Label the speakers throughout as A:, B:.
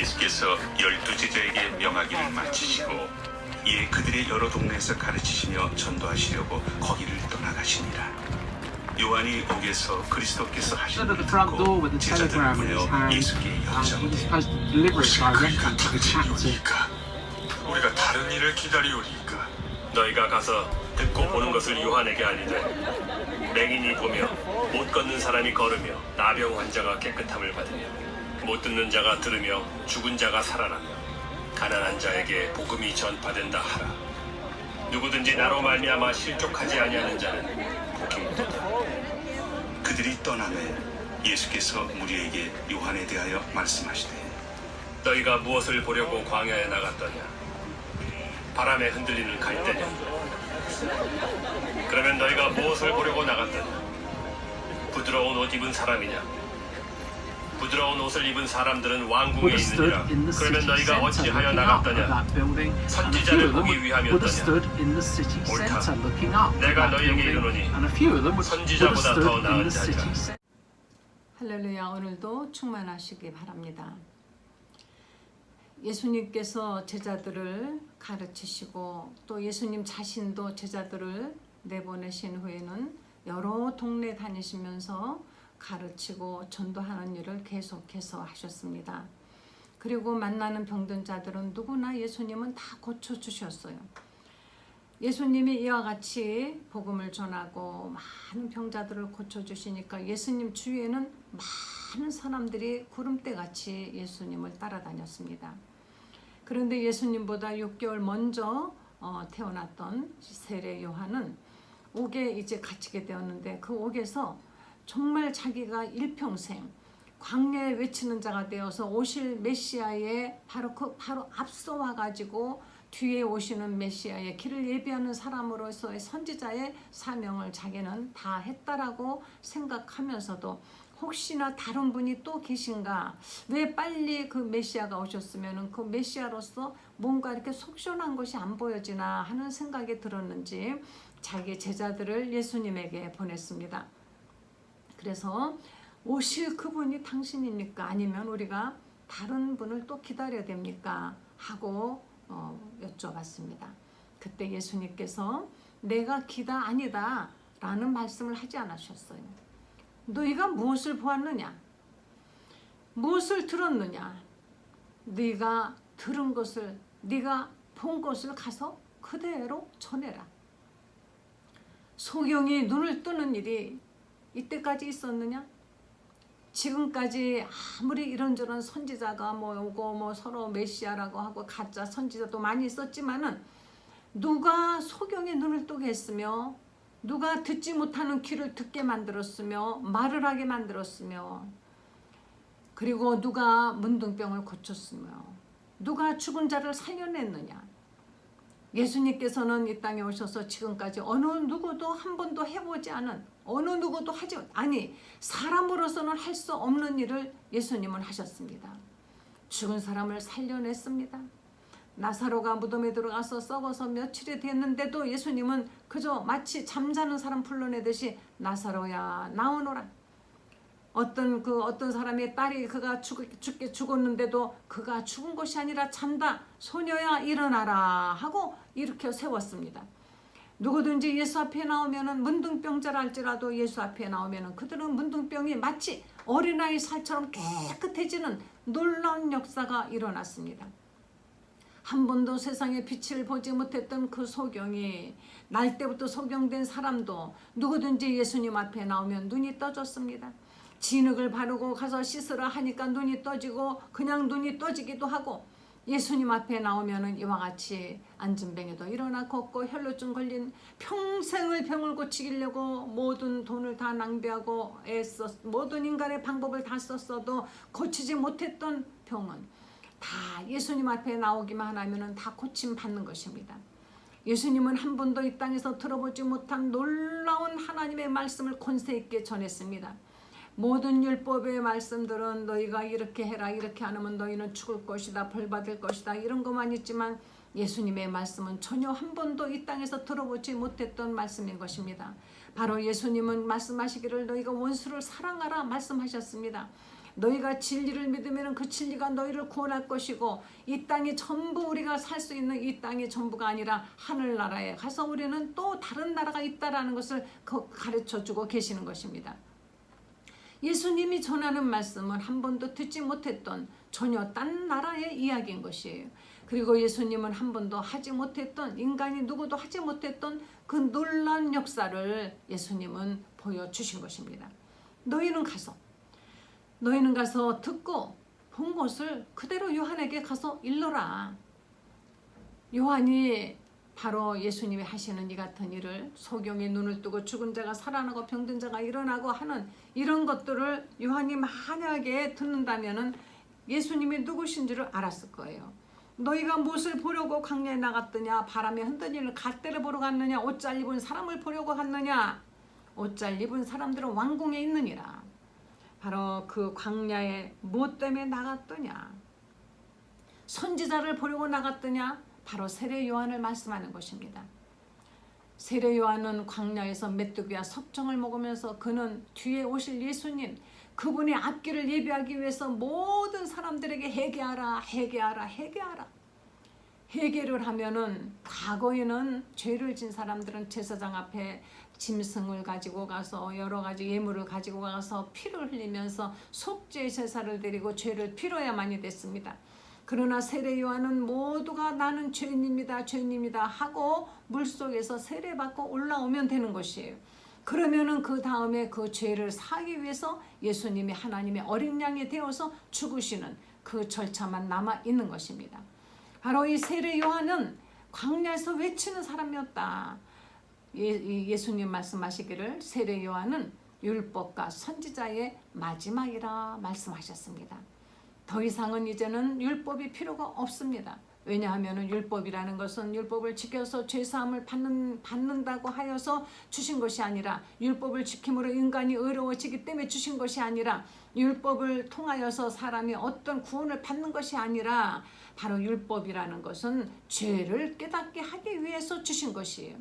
A: 예수께서 12제자에게 명하기를 마치시고 이에 그들의 여러 동네에서 가르치시며 전도하시려고 거기를 떠나가시니라. 요한이 옥에서 그리스도께서 하신
B: stood at
A: 일을
B: the front door with
A: 듣고
B: the
A: 제자들을
B: telegram in his
A: 보내어
B: hand,
A: 예수께
B: and he was
A: 여짜오되
B: supposed to deliver it directly to the captain.
C: 우리가 다른 일을 기다리오리이까.
D: 너희가 가서 듣고 보는 것을 요한에게 알리되 맹인이 보며 못 걷는 사람이 걸으며 나병 환자가 깨끗함을 받으며 못 듣는 자가 들으며 죽은 자가 살아나며 가난한 자에게 복음이 전파된다 하라. 누구든지 나로 말미암아 실족하지 아니하는 자는 복이 있도다.
A: 그들이 떠나매 예수께서 무리에게 요한에 대하여 말씀하시되
D: 너희가 무엇을 보려고 광야에 나갔더냐? 바람에 흔들리는 갈대냐? 그러면 너희가 무엇을 보려고 나갔더냐? 부드러운 옷 입은 사람이냐? 부드러운 옷을 입은 사람들은 왕궁에
B: Buddha stood
D: 있느니라.
B: in the
D: 그러면
B: city
D: 너희가
B: centre
D: 어찌하여
B: looking up at
D: 나갔더냐?
B: that building, and a few
D: 선지자를
B: of them
D: 보기
B: Buddha
D: 위함이었더냐?
B: stood in the city
D: 옳다.
B: centre looking up at
D: 내가
B: that
D: 너희에게
B: building,
D: 이르노니
B: and a few of them Buddha
D: 선지자보다 더
B: stood in
D: 나은
B: the city
D: 자리라.
B: centre.
E: 할렐루야. 오늘도 충만하시기 바랍니다. 예수님께서 제자들을 가르치시고 또 예수님 자신도 제자들을 내보내신 후에는 여러 동네 다니시면서 가르치고 전도하는 일을 계속해서 하셨습니다. 그리고 만나는 병든 자들은 누구나 예수님은 다 고쳐주셨어요. 예수님이 이와 같이 복음을 전하고 많은 병자들을 고쳐주시니까 예수님 주위에는 많은 사람들이 구름대같이 예수님을 따라다녔습니다. 그런데 예수님보다 6개월 먼저 태어났던 세례 요한은 옥에 이제 갇히게 되었는데 그 옥에서 정말 자기가 일평생 광야에 외치는 자가 되어서 오실 메시아의 바로 앞서와 가지고 뒤에 오시는 메시아의 길을 예비하는 사람으로서의 선지자의 사명을 자기는 다 했다라고 생각하면서도 혹시나 다른 분이 또 계신가? 왜 빨리 그 메시아가 오셨으면 그 메시아로서 뭔가 이렇게 속시원한 것이 안 보여지나 하는 생각이 들었는지 자기 제자들을 예수님에게 보냈습니다. 그래서 오실 그분이 당신입니까? 아니면 우리가 다른 분을 또 기다려야 됩니까? 하고 여쭤봤습니다. 그때 예수님께서 내가 기다 아니다 라는 말씀을 하지 않으셨어요. 너희가 무엇을 보았느냐? 무엇을 들었느냐? 네가 들은 것을, 네가 본 것을 가서 그대로 전해라. 소경이 눈을 뜨는 일이 이때까지 있었느냐? 지금까지 아무리 이런저런 선지자가 오고 서로 메시아라고 하고 가짜 선지자도 많이 있었지만은 누가 소경의 눈을 뜨게 했으며 누가 듣지 못하는 귀를 듣게 만들었으며 말을 하게 만들었으며 그리고 누가 문둥병을 고쳤으며 누가 죽은 자를 살려냈느냐? 예수님께서는 이 땅에 오셔서 지금까지 어느 누구도 한 번도 해보지 않은 어느 누구도 하지 아니 사람으로서는 할 수 없는 일을 예수님은 하셨습니다. 죽은 사람을 살려냈습니다. 나사로가 무덤에 들어가서 썩어서 며칠이 됐는데도 예수님은 그저 마치 잠자는 사람 불러내듯이 나사로야 나오너라. 어떤 사람의 딸이 그가 죽게 죽었는데도 그가 죽은 것이 아니라 잔다. 소녀야 일어나라 하고 일으켜 세웠습니다. 누구든지 예수 앞에 나오면은 문둥병자라 할지라도 예수 앞에 나오면은 그들은 문둥병이 마치 어린아이 살처럼 깨끗해지는 놀라운 역사가 일어났습니다. 한 번도 세상의 빛을 보지 못했던 그 소경이 날 때부터 소경된 사람도 누구든지 예수님 앞에 나오면 눈이 떠졌습니다. 진흙을 바르고 가서 씻으라 하니까 눈이 떠지고 그냥 눈이 떠지기도 하고 예수님 앞에 나오면은 이와 같이 안진뱅이도 일어나 걷고 혈루증 걸린 평생을 병을 고치려고 모든 돈을 다 낭비하고 모든 인간의 방법을 다 썼어도 고치지 못했던 병은 다 예수님 앞에 나오기만 하면은 다 고침 받는 것입니다. 예수님은 한 번도 이 땅에서 들어보지 못한 놀라운 하나님의 말씀을 권세 있게 전했습니다. 모든 율법의 말씀들은 너희가 이렇게 해라 이렇게 안 하면 너희는 죽을 것이다 벌 받을 것이다 이런 것만 있지만 예수님의 말씀은 전혀 한 번도 이 땅에서 들어보지 못했던 말씀인 것입니다. 바로 예수님은 말씀하시기를 너희가 원수를 사랑하라 말씀하셨습니다. 너희가 진리를 믿으면 그 진리가 너희를 구원할 것이고 이 땅이 전부 우리가 살 수 있는 이 땅이 전부가 아니라 하늘나라에 가서 우리는 또 다른 나라가 있다라는 것을 가르쳐주고 계시는 것입니다. 예수님이 전하는 말씀은 한 번도 듣지 못했던 전혀 딴 나라의 이야기인 것이에요. 그리고 예수님은 한 번도 하지 못했던, 인간이 누구도 하지 못했던 그 놀라운 역사를 예수님은 보여주신 것입니다. 너희는 가서 듣고 본 것을 그대로 요한에게 가서 일러라. 요한이 바로 예수님이 하시는 이 같은 일을, 소경의 눈을 뜨고 죽은 자가 살아나고 병든 자가 일어나고 하는 이런 것들을 요한이 만약에 듣는다면은 예수님이 누구신지를 알았을 거예요. 너희가 무엇을 보려고 광야에 나갔더냐? 바람에 흔들리는 갓대를 보러 갔느냐? 옷 잘 입은 사람을 보려고 갔느냐? 옷 잘 입은 사람들은 왕궁에 있느니라. 바로 그 광야에 무엇 때문에 나갔더냐? 선지자를 보려고 나갔더냐? 바로 세례 요한을 말씀하는 것입니다. 세례 요한은 광야에서 메뚜기와 석정을 먹으면서 그는 뒤에 오실 예수님, 그분의 앞길을 예비하기 위해서 모든 사람들에게 회개하라. 회개를 하면은, 과거에는 죄를 진 사람들은 제사장 앞에 짐승을 가지고 가서 여러 가지 예물을 가지고 가서 피를 흘리면서 속죄 제사를 드리고 죄를 피로야만이 됐습니다. 그러나 세례 요한은 모두가 나는 죄인입니다 하고 물속에서 세례받고 올라오면 되는 것이에요. 그러면은 그 다음에 그 죄를 사하기 위해서 예수님이 하나님의 어린 양이 되어서 죽으시는 그 절차만 남아 있는 것입니다. 바로 이 세례 요한은 광야에서 외치는 사람이었다. 예수님 말씀하시기를 세례 요한은 율법과 선지자의 마지막이라 말씀하셨습니다. 더 이상은 이제는 율법이 필요가 없습니다. 왜냐하면 율법이라는 것은 율법을 지켜서 죄사함을 받는다고 하여서 주신 것이 아니라, 율법을 지킴으로 인간이 의로워지기 때문에 주신 것이 아니라, 율법을 통하여서 사람이 어떤 구원을 받는 것이 아니라, 바로 율법이라는 것은 죄를 깨닫게 하기 위해서 주신 것이에요.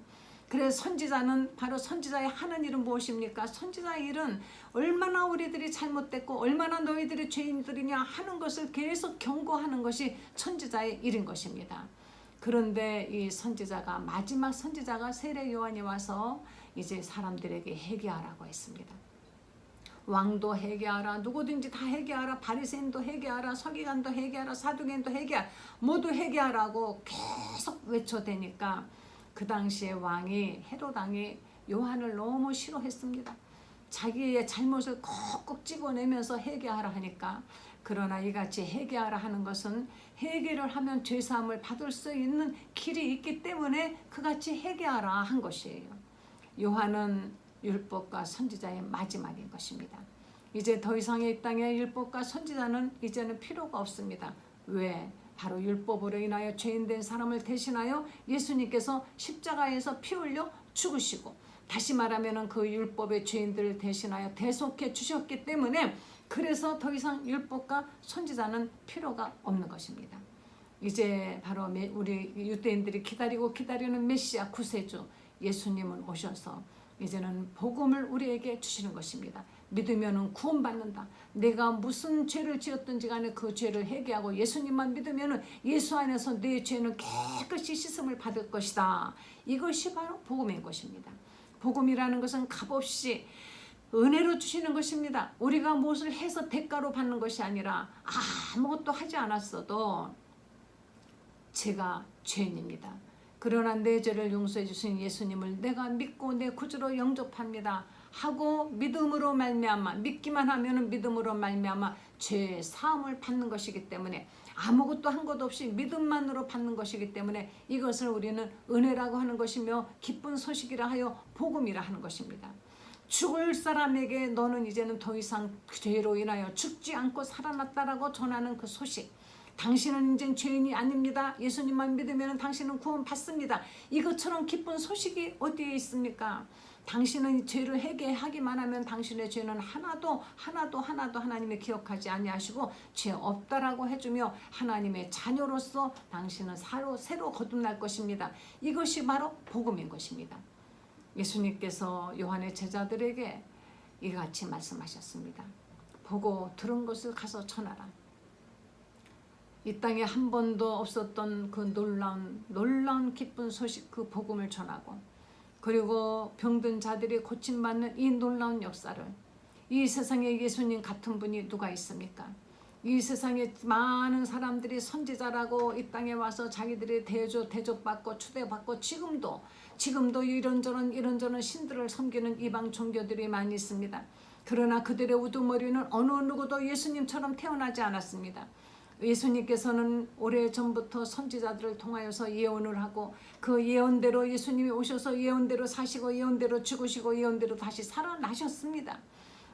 E: 그래서 선지자는, 바로 선지자의 하는 일은 무엇입니까? 선지자의 일은 얼마나 우리들이 잘못됐고 얼마나 너희들이 죄인들이냐 하는 것을 계속 경고하는 것이 선지자의 일인 것입니다. 그런데 이 선지자가, 마지막 선지자가 세례 요한이 와서 이제 사람들에게 회개하라고 했습니다. 왕도 회개하라, 누구든지 다 회개하라, 바리새인도 회개하라, 서기관도 회개하라, 사두개인도 회개하라, 모두 회개하라고 계속 외쳐대니까 그 당시에 왕이, 헤롯 왕이 요한을 너무 싫어했습니다. 자기의 잘못을 콕콕 찍어내면서 회개하라 하니까, 그러나 이같이 회개하라 하는 것은 회개를 하면 죄사함을 받을 수 있는 길이 있기 때문에 그같이 회개하라 한 것이에요. 요한은 율법과 선지자의 마지막인 것입니다. 이제 더 이상의 이 땅에 율법과 선지자는 이제는 필요가 없습니다. 왜? 바로 율법으로 인하여 죄인된 사람을 대신하여 예수님께서 십자가에서 피 흘려 죽으시고, 다시 말하면 그 율법의 죄인들을 대신하여 대속해 주셨기 때문에, 그래서 더 이상 율법과 선지자는 필요가 없는 것입니다. 이제 바로 우리 유대인들이 기다리는 메시아 구세주 예수님은 오셔서 이제는 복음을 우리에게 주시는 것입니다. 믿으면 구원받는다. 내가 무슨 죄를 지었든지 간에 그 죄를 회개하고 예수님만 믿으면 예수 안에서 내 죄는 깨끗이 씻음을 받을 것이다. 이것이 바로 복음인 것입니다. 복음이라는 것은 값없이 은혜로 주시는 것입니다. 우리가 무엇을 해서 대가로 받는 것이 아니라, 아무것도 하지 않았어도 제가 죄인입니다. 그러나 내 죄를 용서해 주신 예수님을 내가 믿고 내 구주로 영접합니다 하고 믿음으로 말미암아, 믿기만 하면 믿음으로 말미암아 죄 사함을 받는 것이기 때문에, 아무것도 한 것 없이 믿음만으로 받는 것이기 때문에 이것을 우리는 은혜라고 하는 것이며 기쁜 소식이라 하여 복음이라 하는 것입니다. 죽을 사람에게 너는 이제는 더 이상 죄로 인하여 죽지 않고 살아났다라고 전하는 그 소식, 당신은 이제 죄인이 아닙니다. 예수님만 믿으면 당신은 구원 받습니다. 이것처럼 기쁜 소식이 어디에 있습니까? 당신은 죄를 회개하기만 하면 당신의 죄는 하나도 하나님이 기억하지 아니하시고 죄 없다라고 해주며 하나님의 자녀로서 당신은 새로 거듭날 것입니다. 이것이 바로 복음인 것입니다. 예수님께서 요한의 제자들에게 이같이 말씀하셨습니다. 보고 들은 것을 가서 전하라. 이 땅에 한 번도 없었던 그 놀라운 기쁜 소식, 그 복음을 전하고, 그리고 병든 자들이 고침받는 이 놀라운 역사를, 이 세상에 예수님 같은 분이 누가 있습니까? 이 세상에 많은 사람들이 선지자라고 이 땅에 와서 자기들이 대접받고 추대받고, 지금도 이런저런 신들을 섬기는 이방 종교들이 많이 있습니다. 그러나 그들의 우두머리는 어느 누구도 예수님처럼 태어나지 않았습니다. 예수님께서는 오래전부터 선지자들을 통하여서 예언을 하고, 그 예언대로 예수님이 오셔서 예언대로 사시고 예언대로 죽으시고 예언대로 다시 살아나셨습니다.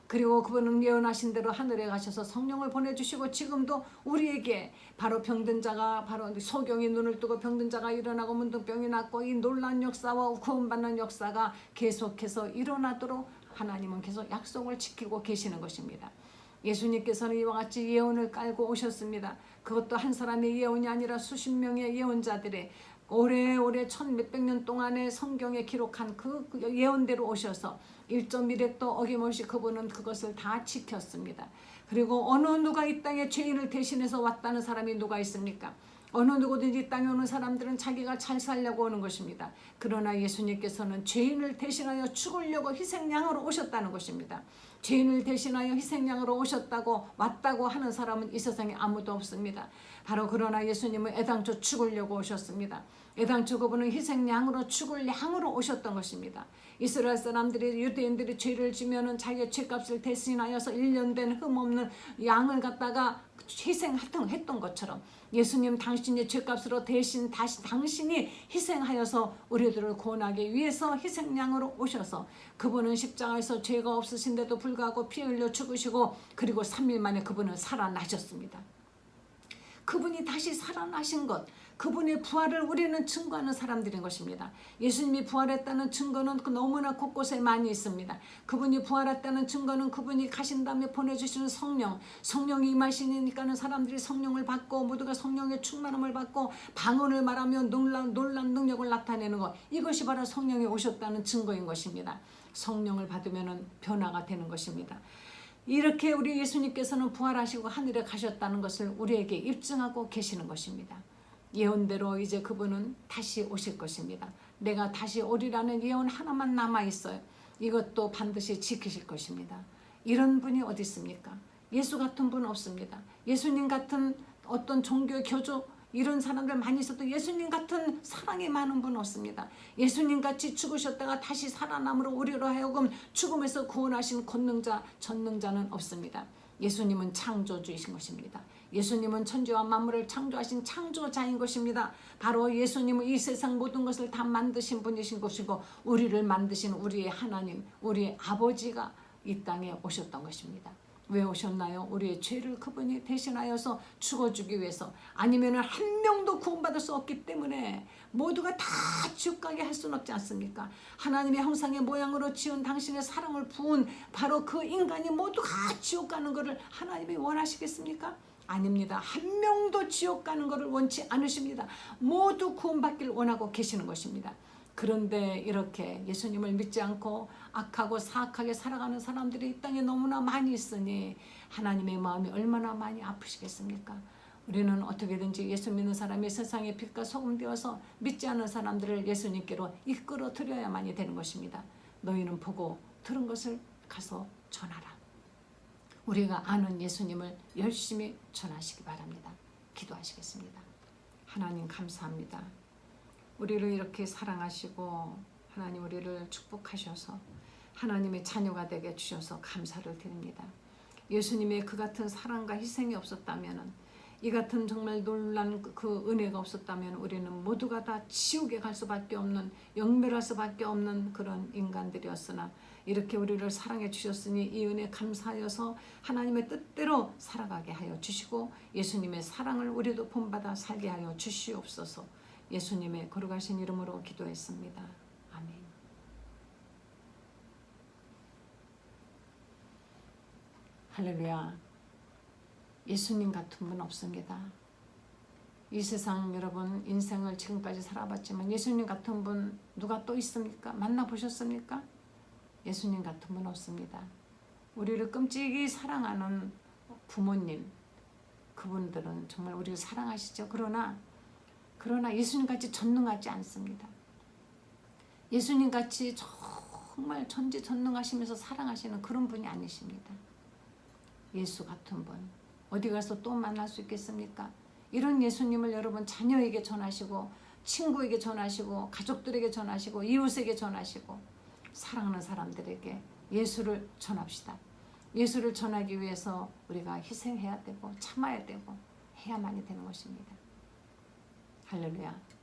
E: 그리고 그분은 예언하신 대로 하늘에 가셔서 성령을 보내주시고, 지금도 우리에게 바로 병든 자가, 바로 소경이 눈을 뜨고 병든 자가 일어나고 문둥병이 낫고, 이 놀라운 역사와 구원받는 역사가 계속해서 일어나도록 하나님은 계속 약속을 지키고 계시는 것입니다. 예수님께서는 이와 같이 예언을 깔고 오셨습니다. 그것도 한 사람의 예언이 아니라 수십 명의 예언자들의 오래오래 몇백 년 동안의 성경에 기록한 그 예언대로 오셔서 1.1획도 어김없이 그분은 그것을 다 지켰습니다. 그리고 어느 누가 이 땅에 죄인을 대신해서 왔다는 사람이 누가 있습니까? 어느 누구든지 이 땅에 오는 사람들은 자기가 잘 살려고 오는 것입니다. 그러나 예수님께서는 죄인을 대신하여 죽으려고 희생양으로 오셨다는 것입니다. 죄인을 대신하여 희생양으로 왔다고 하는 사람은 이 세상에 아무도 없습니다. 바로 그러나 예수님은 애당초 죽으려고 오셨습니다. 애당초 그분은 희생양으로 죽을 양으로 오셨던 것입니다. 이스라엘 사람들이, 유대인들이 죄를 지면은 자기의 죄값을 대신하여서 1년 된 흠없는 양을 갖다가 희생했던 것처럼, 예수님 당신의 죄값으로 당신이 희생하여서 우리들을 구원하기 위해서 희생양으로 오셔서, 그분은 십자가에서 죄가 없으신데도 불구하고 피 흘려 죽으시고, 그리고 3일 만에 그분은 살아나셨습니다. 그분이 다시 살아나신 것, 그분의 부활을 우리는 증거하는 사람들인 것입니다. 예수님이 부활했다는 증거는 너무나 곳곳에 많이 있습니다. 그분이 부활했다는 증거는 그분이 가신 다음에 보내주시는 성령이 임하시니까는 사람들이 성령을 받고, 모두가 성령의 충만함을 받고 방언을 말하며 놀라운 능력을 나타내는 것, 이것이 바로 성령이 오셨다는 증거인 것입니다. 성령을 받으면 변화가 되는 것입니다. 이렇게 우리 예수님께서는 부활하시고 하늘에 가셨다는 것을 우리에게 입증하고 계시는 것입니다. 예언대로 이제 그분은 다시 오실 것입니다. 내가 다시 오리라는 예언 하나만 남아있어요. 이것도 반드시 지키실 것입니다. 이런 분이 어디 있습니까? 예수 같은 분 없습니다. 예수님 같은 어떤 종교 교주 이런 사람들 많이 있어도 예수님 같은 사랑이 많은 분 없습니다. 예수님같이 죽으셨다가 다시 살아남으로 우리로 하여금 죽음에서 구원하신 권능자, 전능자는 없습니다. 예수님은 창조주이신 것입니다. 예수님은 천지와 만물을 창조하신 창조자인 것입니다. 바로 예수님은 이 세상 모든 것을 다 만드신 분이신 것이고, 우리를 만드신 우리의 하나님, 우리의 아버지가 이 땅에 오셨던 것입니다. 왜 오셨나요? 우리의 죄를 그분이 대신하여서 죽어주기 위해서, 아니면 한 명도 구원받을 수 없기 때문에 모두가 다 지옥 가게 할 수는 없지 않습니까? 하나님의 형상의 모양으로 지은 당신의 사랑을 부은 바로 그 인간이 모두가 지옥 가는 것을 하나님이 원하시겠습니까? 아닙니다. 한 명도 지옥 가는 것을 원치 않으십니다. 모두 구원받기를 원하고 계시는 것입니다. 그런데 이렇게 예수님을 믿지 않고 악하고 사악하게 살아가는 사람들이 이 땅에 너무나 많이 있으니 하나님의 마음이 얼마나 많이 아프시겠습니까? 우리는 어떻게든지 예수 믿는 사람이 세상의 빛과 소금 되어서 믿지 않는 사람들을 예수님께로 이끌어 드려야만이 되는 것입니다. 너희는 보고 들은 것을 가서 전하라. 우리가 아는 예수님을 열심히 전하시기 바랍니다. 기도하시겠습니다. 하나님 감사합니다. 우리를 이렇게 사랑하시고 하나님 우리를 축복하셔서 하나님의 자녀가 되게 주셔서 감사를 드립니다. 예수님의 그 같은 사랑과 희생이 없었다면, 이 같은 정말 놀란 그 은혜가 없었다면 우리는 모두가 다 지옥에 갈 수밖에 없는, 영멸할 수밖에 없는 그런 인간들이었으나, 이렇게 우리를 사랑해 주셨으니 이 은혜 감사하여서 하나님의 뜻대로 살아가게 하여 주시고, 예수님의 사랑을 우리도 본받아 살게 하여 주시옵소서. 예수님의 거룩하신 이름으로 기도했습니다. 아멘. 할렐루야. 예수님 같은 분 없습니다. 이 세상 여러분 인생을 지금까지 살아봤지만 예수님 같은 분 누가 또 있습니까? 만나보셨습니까? 예수님 같은 분 없습니다. 우리를 끔찍이 사랑하는 부모님, 그분들은 정말 우리를 사랑하시죠. 그러나 예수님같이 전능하지 않습니다. 예수님같이 정말 전지전능하시면서 사랑하시는 그런 분이 아니십니다. 예수 같은 분 어디 가서 또 만날 수 있겠습니까? 이런 예수님을 여러분 자녀에게 전하시고 친구에게 전하시고 가족들에게 전하시고 이웃에게 전하시고 사랑하는 사람들에게 예수를 전합시다. 예수를 전하기 위해서 우리가 희생해야 되고 참아야 되고 해야만이 되는 것입니다. 할렐루야.